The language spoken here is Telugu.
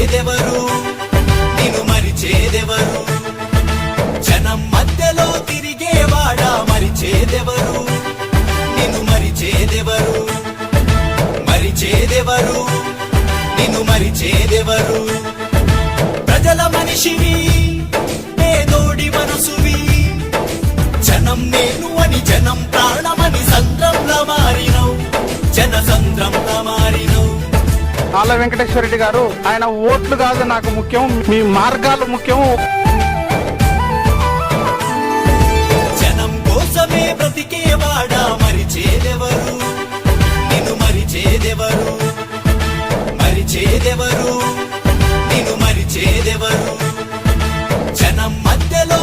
మరిచేదెవరు నిన్ను మరిచేదెవరు జనం మధ్యలో తిరిగేవాడా మరిచేదెవరు నిన్ను మరిచేదెవరు మరిచేదెవరు నిన్ను మరిచేదెవరు ప్రజల మనిషివి పేదోడి మనసువి జనం నేను అని జనం ప్రాణమని సంద్రంలా మారినవు జనసంద్రంలా మారినవు. ఆళ్ళ వెంకటేశ్వర రెడ్డి గారు ఆయన ఓట్లు కాదు నాకు ముఖ్యం, మీ మార్గాలు ముఖ్యం. జనం కోసమే బ్రతికేవాడా మరిచేదెవరు నిన్ను మరిచేదెవరు మరిచేదెవరు నిన్ను మరిచేదెవరు జనం మధ్యలో